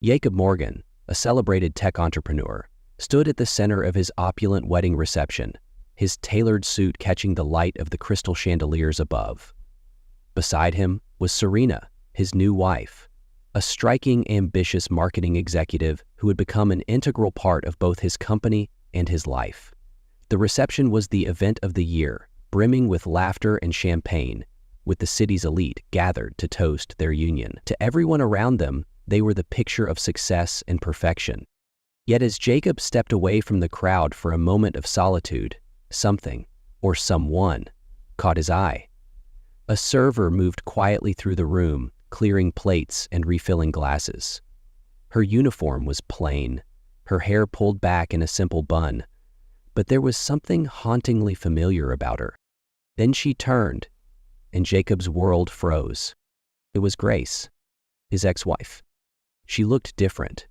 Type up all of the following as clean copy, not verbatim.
Jacob Morgan, a celebrated tech entrepreneur, stood at the center of his opulent wedding reception, his tailored suit catching the light of the crystal chandeliers above. Beside him was Serena, his new wife, a striking, ambitious marketing executive who had become an integral part of both his company and his life. The reception was the event of the year, brimming with laughter and champagne, with the city's elite gathered to toast their union. To everyone around them, they were the picture of success and perfection. Yet as Jacob stepped away from the crowd for a moment of solitude, something, or someone, caught his eye. A server moved quietly through the room, clearing plates and refilling glasses. Her uniform was plain, her hair pulled back in a simple bun, but there was something hauntingly familiar about her. Then she turned, and Jacob's world froze. It was Grace, his ex-wife. She looked different,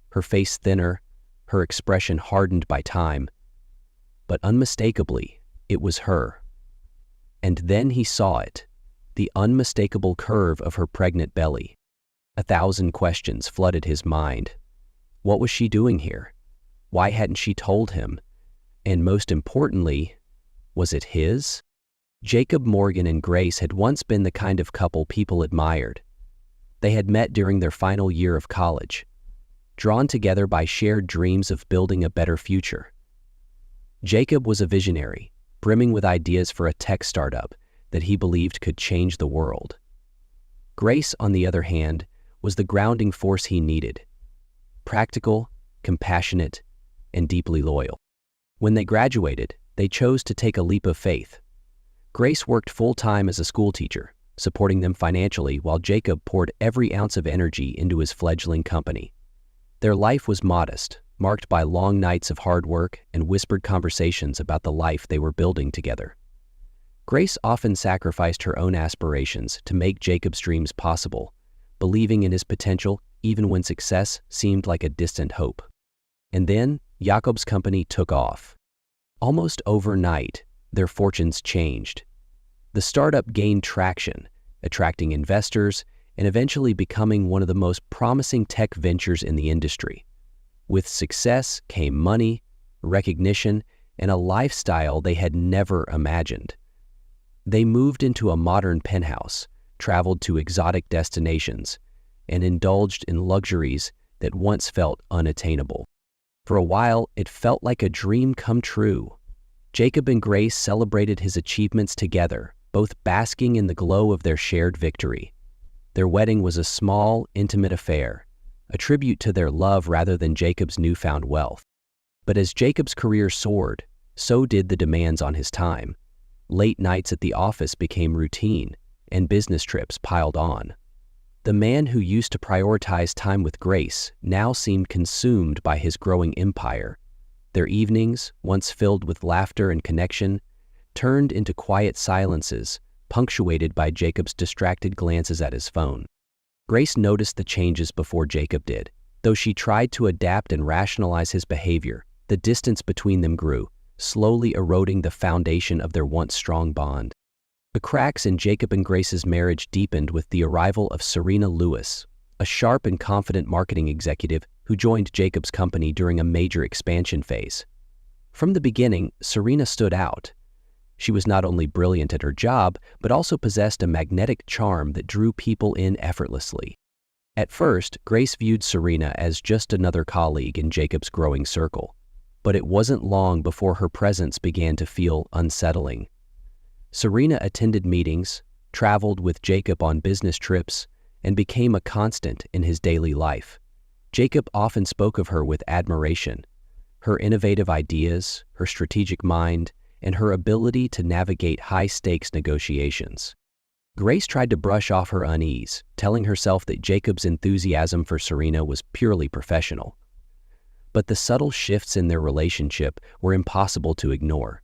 her face thinner, her expression hardened by time, but unmistakably, it was her. And then he saw it, the unmistakable curve of her pregnant belly. 1,000 questions flooded his mind. What was she doing here? Why hadn't she told him? And most importantly, was it his? Jacob Morgan and Grace had once been the kind of couple people admired. They had met during their final year of college, drawn together by shared dreams of building a better future. Jacob was a visionary, brimming with ideas for a tech startup that he believed could change the world. Grace, on the other hand, was the grounding force he needed: practical, compassionate, and deeply loyal. When they graduated, they chose to take a leap of faith. Grace worked full-time as a schoolteacher, supporting them financially, while Jacob poured every ounce of energy into his fledgling company. Their life was modest, marked by long nights of hard work and whispered conversations about the life they were building together. Grace often sacrificed her own aspirations to make Jacob's dreams possible, believing in his potential even when success seemed like a distant hope. And then, Jacob's company took off. Almost overnight, their fortunes changed. The startup gained traction, attracting investors and eventually becoming one of the most promising tech ventures in the industry. With success came money, recognition, and a lifestyle they had never imagined. They moved into a modern penthouse, traveled to exotic destinations, and indulged in luxuries that once felt unattainable. For a while, it felt like a dream come true. Jacob and Grace celebrated his achievements together, both basking in the glow of their shared victory. Their wedding was a small, intimate affair, a tribute to their love rather than Jacob's newfound wealth. But as Jacob's career soared, so did the demands on his time. Late nights at the office became routine, and business trips piled on. The man who used to prioritize time with Grace now seemed consumed by his growing empire. Their evenings, once filled with laughter and connection, turned into quiet silences, punctuated by Jacob's distracted glances at his phone. Grace noticed the changes before Jacob did. Though she tried to adapt and rationalize his behavior, the distance between them grew, slowly eroding the foundation of their once strong bond. The cracks in Jacob and Grace's marriage deepened with the arrival of Serena Lewis, a sharp and confident marketing executive who joined Jacob's company during a major expansion phase. From the beginning, Serena stood out. She was not only brilliant at her job, but also possessed a magnetic charm that drew people in effortlessly. At first, Grace viewed Serena as just another colleague in Jacob's growing circle, but it wasn't long before her presence began to feel unsettling. Serena attended meetings, traveled with Jacob on business trips, and became a constant in his daily life. Jacob often spoke of her with admiration. Her innovative ideas, her strategic mind, and her ability to navigate high-stakes negotiations. Grace tried to brush off her unease, telling herself that Jacob's enthusiasm for Serena was purely professional. But the subtle shifts in their relationship were impossible to ignore.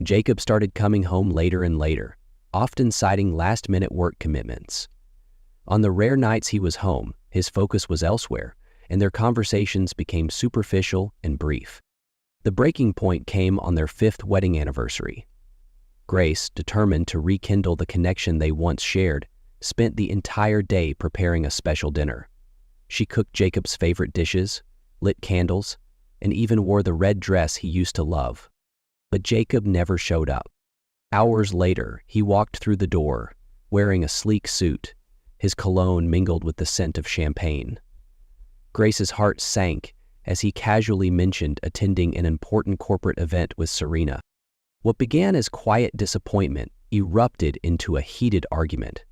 Jacob started coming home later and later, often citing last-minute work commitments. On the rare nights he was home, his focus was elsewhere, and their conversations became superficial and brief. The breaking point came on their 5th wedding anniversary. Grace, determined to rekindle the connection they once shared, spent the entire day preparing a special dinner. She cooked Jacob's favorite dishes, lit candles, and even wore the red dress he used to love. But Jacob never showed up. Hours later, he walked through the door, wearing a sleek suit, his cologne mingled with the scent of champagne. Grace's heart sank as he casually mentioned attending an important corporate event with Serena. What began as quiet disappointment erupted into a heated argument.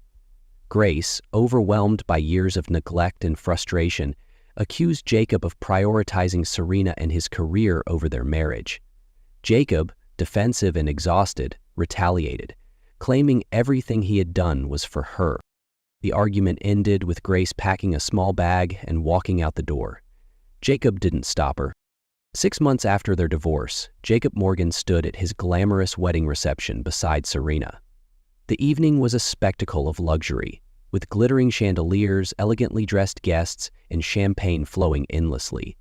Grace, overwhelmed by years of neglect and frustration, accused Jacob of prioritizing Serena and his career over their marriage. Jacob, defensive and exhausted, retaliated, claiming everything he had done was for her. The argument ended with Grace packing a small bag and walking out the door. Jacob didn't stop her. 6 months after their divorce, Jacob Morgan stood at his glamorous wedding reception beside Serena. The evening was a spectacle of luxury, with glittering chandeliers, elegantly dressed guests, and champagne flowing endlessly.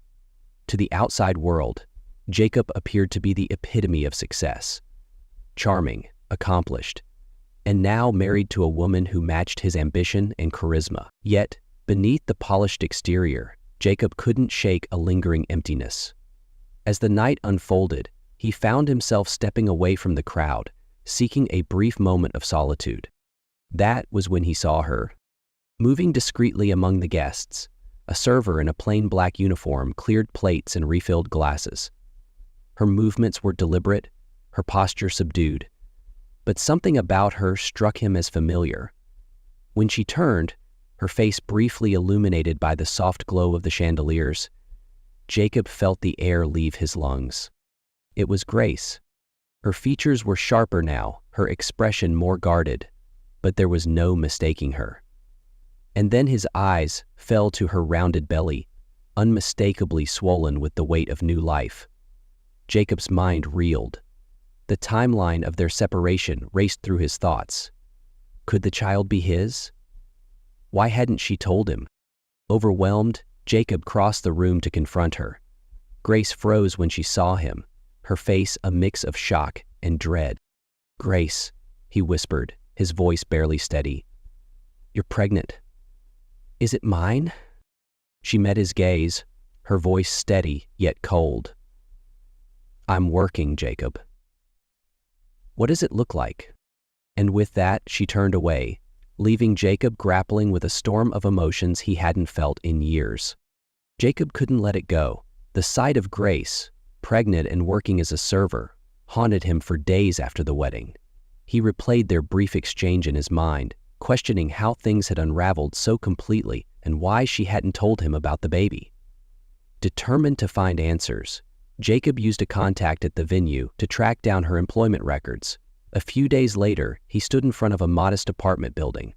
To the outside world, Jacob appeared to be the epitome of success. Charming, accomplished, and now married to a woman who matched his ambition and charisma. Yet, beneath the polished exterior, Jacob couldn't shake a lingering emptiness. As the night unfolded, he found himself stepping away from the crowd, seeking a brief moment of solitude. That was when he saw her. Moving discreetly among the guests, a server in a plain black uniform cleared plates and refilled glasses. Her movements were deliberate, her posture subdued, but something about her struck him as familiar. When she turned, her face briefly illuminated by the soft glow of the chandeliers, Jacob felt the air leave his lungs. It was Grace. Her features were sharper now, her expression more guarded, but there was no mistaking her. And then his eyes fell to her rounded belly, unmistakably swollen with the weight of new life. Jacob's mind reeled. The timeline of their separation raced through his thoughts. Could the child be his? Why hadn't she told him? Overwhelmed, Jacob crossed the room to confront her. Grace froze when she saw him, her face a mix of shock and dread. "Grace," he whispered, his voice barely steady. "You're pregnant. Is it mine?" She met his gaze, her voice steady yet cold. "I'm working, Jacob." "What does it look like?" And with that, she turned away, leaving Jacob grappling with a storm of emotions he hadn't felt in years. Jacob couldn't let it go. The sight of Grace, pregnant and working as a server, haunted him for days after the wedding. He replayed their brief exchange in his mind, questioning how things had unraveled so completely and why she hadn't told him about the baby. Determined to find answers, Jacob used a contact at the venue to track down her employment records. A few days later, he stood in front of a modest apartment building,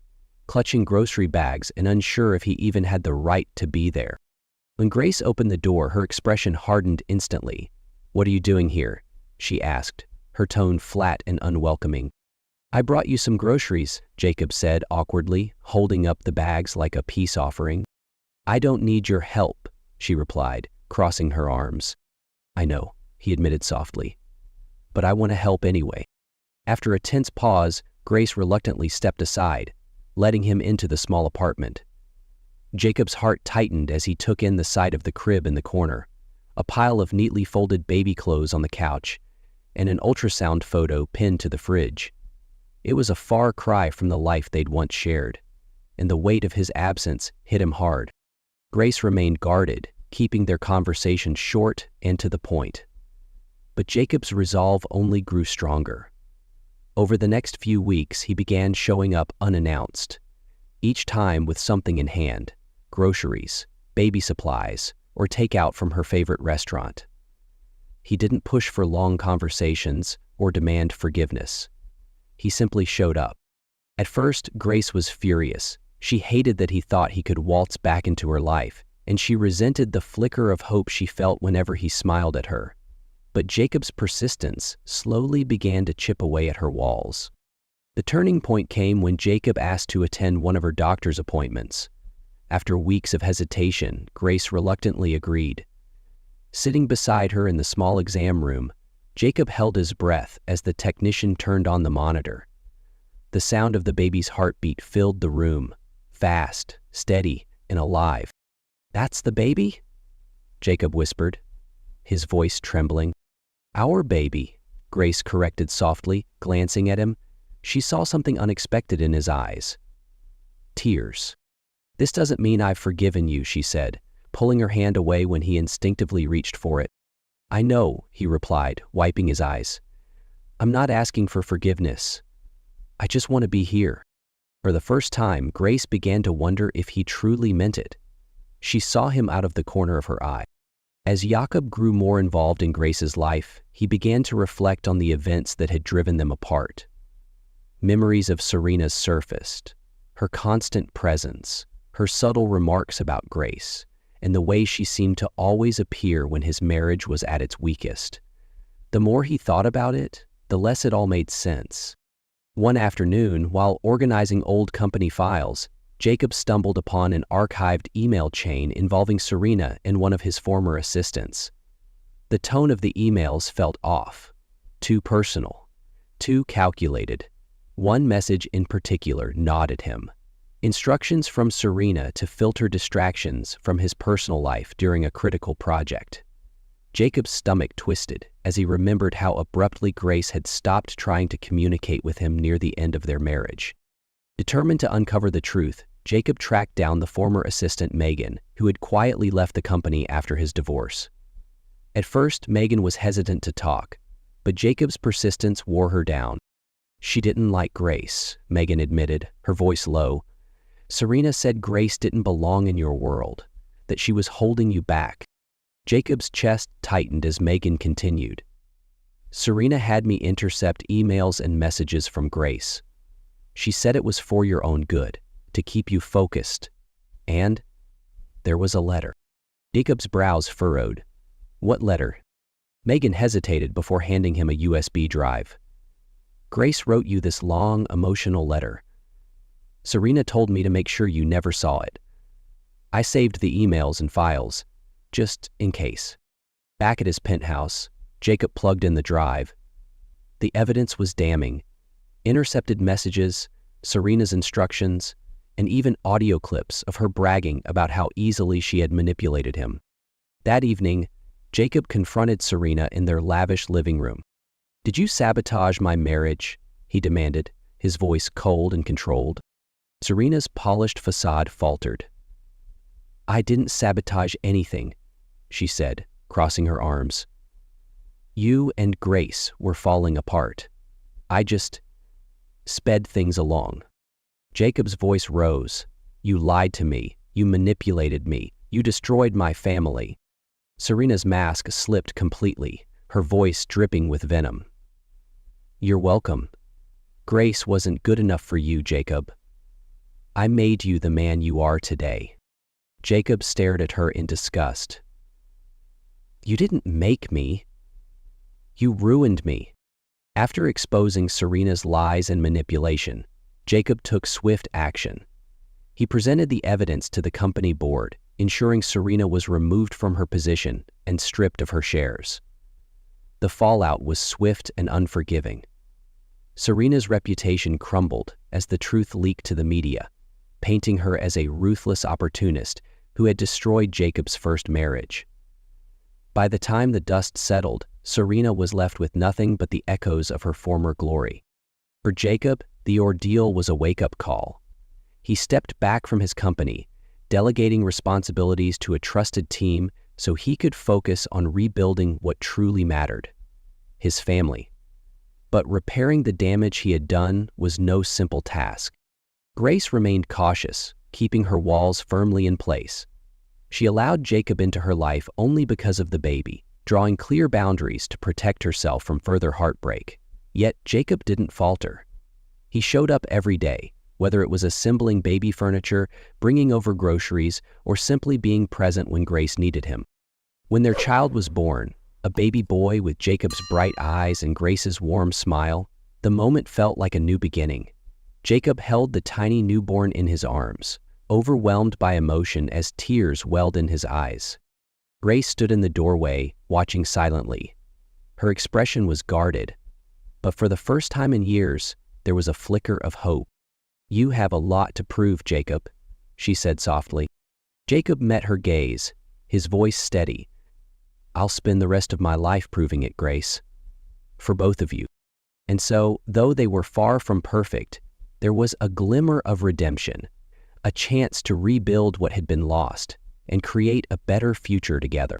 clutching grocery bags and unsure if he even had the right to be there. When Grace opened the door, her expression hardened instantly. "What are you doing here?" she asked, her tone flat and unwelcoming. "I brought you some groceries," Jacob said awkwardly, holding up the bags like a peace offering. "I don't need your help," she replied, crossing her arms. "I know," he admitted softly, "but I want to help anyway." After a tense pause, Grace reluctantly stepped aside, letting him into the small apartment. Jacob's heart tightened as he took in the sight of the crib in the corner, a pile of neatly folded baby clothes on the couch, and an ultrasound photo pinned to the fridge. It was a far cry from the life they'd once shared, and the weight of his absence hit him hard. Grace remained guarded, keeping their conversation short and to the point. But Jacob's resolve only grew stronger. Over the next few weeks, he began showing up unannounced, each time with something in hand: groceries, baby supplies, or takeout from her favorite restaurant. He didn't push for long conversations or demand forgiveness. He simply showed up. At first, Grace was furious. She hated that he thought he could waltz back into her life, and she resented the flicker of hope she felt whenever he smiled at her. But Jacob's persistence slowly began to chip away at her walls. The turning point came when Jacob asked to attend one of her doctor's appointments. After weeks of hesitation, Grace reluctantly agreed. Sitting beside her in the small exam room, Jacob held his breath as the technician turned on the monitor. The sound of the baby's heartbeat filled the room, fast, steady, and alive. "That's the baby?" Jacob whispered, his voice trembling. "Our baby," Grace corrected softly, glancing at him. She saw something unexpected in his eyes. Tears. "This doesn't mean I've forgiven you," she said, pulling her hand away when he instinctively reached for it. "I know," he replied, wiping his eyes. "I'm not asking for forgiveness. I just want to be here." For the first time, Grace began to wonder if he truly meant it. She saw him out of the corner of her eye. As Jakob grew more involved in Grace's life, he began to reflect on the events that had driven them apart. Memories of Serena's surfaced, her constant presence, her subtle remarks about Grace, and the way she seemed to always appear when his marriage was at its weakest. The more he thought about it, the less it all made sense. One afternoon, while organizing old company files, Jacob stumbled upon an archived email chain involving Serena and one of his former assistants. The tone of the emails felt off, too personal, too calculated. One message in particular gnawed at him. Instructions from Serena to filter distractions from his personal life during a critical project. Jacob's stomach twisted as he remembered how abruptly Grace had stopped trying to communicate with him near the end of their marriage. Determined to uncover the truth, Jacob tracked down the former assistant Megan, who had quietly left the company after his divorce. At first, Megan was hesitant to talk, but Jacob's persistence wore her down. "She didn't like Grace," Megan admitted, her voice low. "Serena said Grace didn't belong in your world, that she was holding you back." Jacob's chest tightened as Megan continued. "Serena had me intercept emails and messages from Grace. She said it was for your own good, to keep you focused. And there was a letter." Jacob's brows furrowed. "What letter?" Megan hesitated before handing him a USB drive. "Grace wrote you this long, emotional letter. Serena told me to make sure you never saw it. I saved the emails and files, just in case." Back at his penthouse, Jacob plugged in the drive. The evidence was damning. Intercepted messages, Serena's instructions, and even audio clips of her bragging about how easily she had manipulated him. That evening, Jacob confronted Serena in their lavish living room. "Did you sabotage my marriage?" he demanded, his voice cold and controlled. Serena's polished facade faltered. "I didn't sabotage anything," she said, crossing her arms. "You and Grace were falling apart. I just sped things along." Jacob's voice rose. "You lied to me. You manipulated me. You destroyed my family." Serena's mask slipped completely, her voice dripping with venom. "You're welcome. Grace wasn't good enough for you, Jacob. I made you the man you are today." Jacob stared at her in disgust. "You didn't make me. You ruined me." After exposing Serena's lies and manipulation, Jacob took swift action. He presented the evidence to the company board, ensuring Serena was removed from her position and stripped of her shares. The fallout was swift and unforgiving. Serena's reputation crumbled as the truth leaked to the media, painting her as a ruthless opportunist who had destroyed Jacob's first marriage. By the time the dust settled, Serena was left with nothing but the echoes of her former glory. For Jacob, the ordeal was a wake-up call. He stepped back from his company, delegating responsibilities to a trusted team so he could focus on rebuilding what truly mattered: his family. But repairing the damage he had done was no simple task. Grace remained cautious, keeping her walls firmly in place. She allowed Jacob into her life only because of the baby, drawing clear boundaries to protect herself from further heartbreak. Yet Jacob didn't falter. He showed up every day, whether it was assembling baby furniture, bringing over groceries, or simply being present when Grace needed him. When their child was born, a baby boy with Jacob's bright eyes and Grace's warm smile, the moment felt like a new beginning. Jacob held the tiny newborn in his arms, overwhelmed by emotion as tears welled in his eyes. Grace stood in the doorway, watching silently. Her expression was guarded, but for the first time in years, there was a flicker of hope. "You have a lot to prove, Jacob," she said softly. Jacob met her gaze, his voice steady. "I'll spend the rest of my life proving it, Grace. For both of you." And so, though they were far from perfect, there was a glimmer of redemption, a chance to rebuild what had been lost and create a better future together.